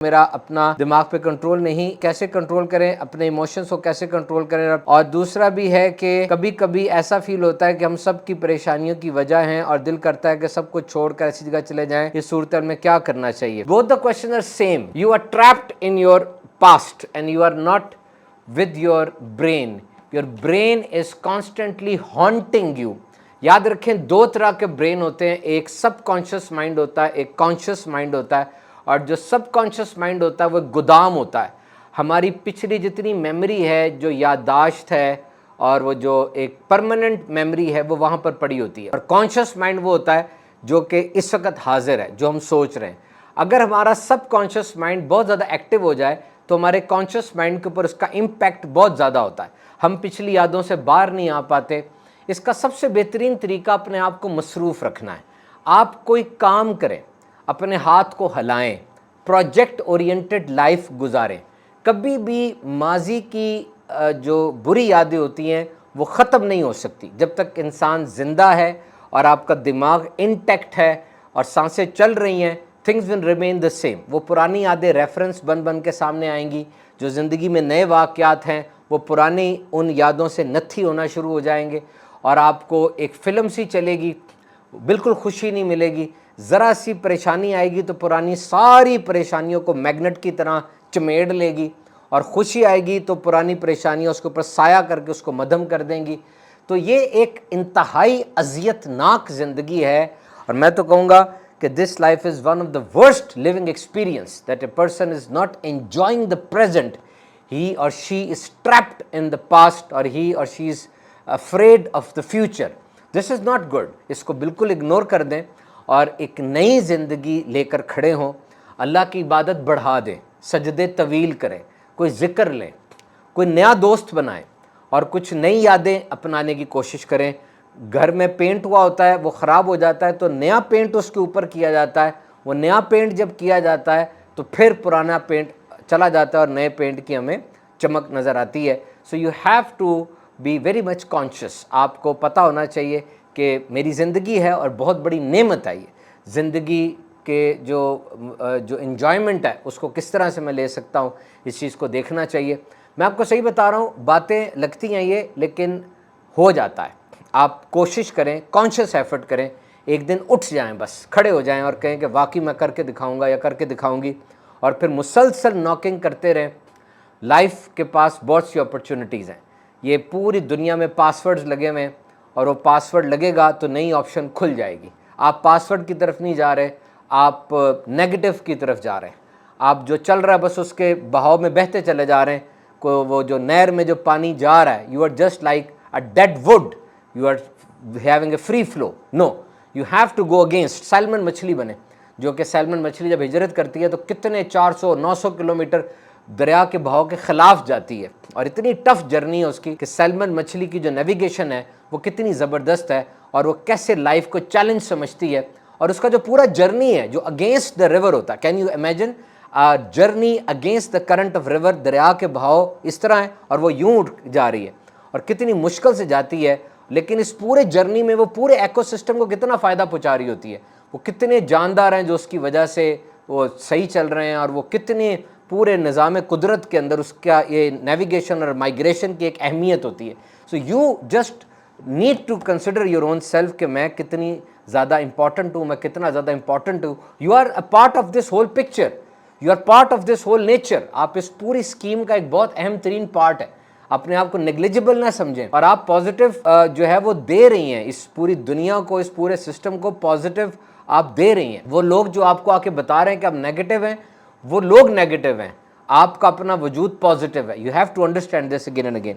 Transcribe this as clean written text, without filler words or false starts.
میرا اپنا دماغ پہ کنٹرول نہیں، کیسے کنٹرول کریں، اپنے ایموشنز کو کیسے کنٹرول کریں۔ اور دوسرا بھی ہے کہ کبھی کبھی ایسا فیل ہوتا ہے کہ ہم سب کی پریشانیوں کی وجہ ہیں اور دل کرتا ہے کہ سب کچھ چھوڑ کر ایسی جگہ چلے جائیں، اس صورتحال میں کیا کرنا چاہیے۔ both the questions are same. You are trapped in your past and you are not with your brain. Your brain is constantly haunting you. یاد رکھیں دو طرح کے برین ہوتے ہیں، ایک سب کانشیس مائنڈ ہوتا ہے، ایک کانشیس مائنڈ ہوتا ہے۔ اور جو سب کانشیس مائنڈ ہوتا ہے وہ گودام ہوتا ہے، ہماری پچھلی جتنی میموری ہے، جو یادداشت ہے اور وہ جو ایک پرماننٹ میموری ہے وہ وہاں پر پڑی ہوتی ہے۔ اور کانشیس مائنڈ وہ ہوتا ہے جو کہ اس وقت حاضر ہے، جو ہم سوچ رہے ہیں۔ اگر ہمارا سب کانشیس مائنڈ بہت زیادہ ایکٹیو ہو جائے تو ہمارے کانشیس مائنڈ کے اوپر اس کا امپیکٹ بہت زیادہ ہوتا ہے، ہم پچھلی یادوں سے باہر نہیں آ پاتے۔ اس کا سب سے بہترین طریقہ اپنے آپ کو مصروف رکھنا ہے۔ آپ کوئی کام کریں، اپنے ہاتھ کو ہلائیں، پروجیکٹ اورینٹڈ لائف گزاریں۔ کبھی بھی ماضی کی جو بری یادیں ہوتی ہیں وہ ختم نہیں ہو سکتی جب تک انسان زندہ ہے اور آپ کا دماغ انٹیکٹ ہے اور سانسیں چل رہی ہیں۔ Things will remain the same. وہ پرانی یادیں ریفرنس بن کے سامنے آئیں گی، جو زندگی میں نئے واقعات ہیں وہ پرانی ان یادوں سے نتھی ہونا شروع ہو جائیں گے، اور آپ کو ایک فلم سی چلے گی، بالکل خوشی نہیں ملے گی۔ ذرا سی پریشانی آئے گی تو پرانی ساری پریشانیوں کو میگنٹ کی طرح چمیڑ لے گی، اور خوشی آئے گی تو پرانی پریشانیاں اس کے اوپر سایہ کر کے اس کو مدھم کر دیں گی۔ تو یہ ایک انتہائی اذیت ناک زندگی ہے، اور میں تو کہوں گا کہ this life is one of the worst living experience that a person is not enjoying the present, he or she is trapped in the past, or he or she is afraid of the future. This is not good. اس کو بالکل ignore کر دیں اور ایک نئی زندگی لے کر کھڑے ہوں۔ اللہ کی عبادت بڑھا دیں، سجدے طویل کریں، کوئی ذکر لیں، کوئی نیا دوست بنائیں، اور کچھ نئی یادیں اپنانے کی کوشش کریں۔ گھر میں پینٹ ہوا ہوتا ہے، وہ خراب ہو جاتا ہے تو نیا پینٹ اس کے اوپر کیا جاتا ہے۔ وہ نیا پینٹ جب کیا جاتا ہے تو پھر پرانا پینٹ چلا جاتا ہے اور نئے پینٹ کی ہمیں چمک نظر آتی ہے۔ So you have to be very much conscious. آپ کو پتہ ہونا چاہیے کہ میری زندگی ہے اور بہت بڑی نعمت ہے یہ زندگی کے جو انجوائمنٹ ہے اس کو کس طرح سے میں لے سکتا ہوں، اس چیز کو دیکھنا چاہیے۔ میں آپ کو صحیح بتا رہا ہوں، باتیں لگتی ہیں یہ، لیکن ہو جاتا ہے۔ آپ کوشش کریں، کانشیس ایفرٹ کریں، ایک دن اٹھ جائیں، بس کھڑے ہو جائیں اور کہیں کہ واقعی میں کر کے دکھاؤں گا یا کر کے دکھاؤں گی، اور پھر مسلسل ناکنگ کرتے رہیں۔ لائف کے پاس بہت سی اپرچونٹیز ہیں، یہ پوری دنیا میں پاسورڈز لگے ہوئے ہیں، اور وہ پاسورڈ لگے گا تو نئی آپشن کھل جائے گی۔ آپ پاسورڈ کی طرف نہیں جا رہے، آپ نیگیٹو کی طرف جا رہے ہیں۔ آپ جو چل رہا ہے بس اس کے بہاؤ میں بہتے چلے جا رہے ہیں۔ وہ جو نہر میں جو پانی جا رہا ہے، you are just like a dead wood, you are having a free flow. No, you have to go against. Salmon مچھلی بنے، جو کہ سیلمن مچھلی جب ہجرت کرتی ہے تو کتنے 400-900 کلومیٹر دریا کے بہاؤ کے خلاف جاتی ہے، اور اتنی ٹف جرنی ہے اس کی کہ سیلمن مچھلی کی جو نیویگیشن ہے وہ کتنی زبردست ہے، اور وہ کیسے لائف کو چیلنج سمجھتی ہے، اور اس کا جو پورا جرنی ہے جو اگینسٹ دا ریور ہوتا ہے۔ Can you imagine journey against the current of river? دریا کے بہاؤ اس طرح ہے اور وہ یوں اٹھ جا رہی ہے، اور کتنی مشکل سے جاتی ہے، لیکن اس پورے جرنی میں وہ پورے ایکو سسٹم کو کتنا فائدہ پہنچا رہی ہوتی ہے۔ وہ کتنے جاندار ہیں جو اس کی وجہ سے وہ صحیح چل رہے ہیں، اور وہ کتنے پورے نظام قدرت کے اندر اس کا یہ نیویگیشن اور مائگریشن کی ایک اہمیت ہوتی ہے۔ So you just need to consider your own self کہ میں کتنی زیادہ امپورٹنٹ ہوں، میں کتنا زیادہ امپورٹنٹ ہوں۔ You are a part of this whole picture, you are part of this whole nature. آپ اس پوری اسکیم کا ایک بہت اہم ترین پارٹ ہے۔ اپنے آپ کو نیگلیجبل نہ سمجھیں، اور آپ پازیٹیو جو ہے وہ دے رہی ہیں اس پوری دنیا کو، اس پورے سسٹم کو پازیٹیو آپ دے رہی ہیں۔ وہ لوگ جو آپ کو آ کے بتا رہے ہیں کہ آپ نیگیٹو ہیں، وہ لوگ نیگیٹو ہیں، آپ کا اپنا وجود پازیٹیو ہے۔ You have to understand this again and again.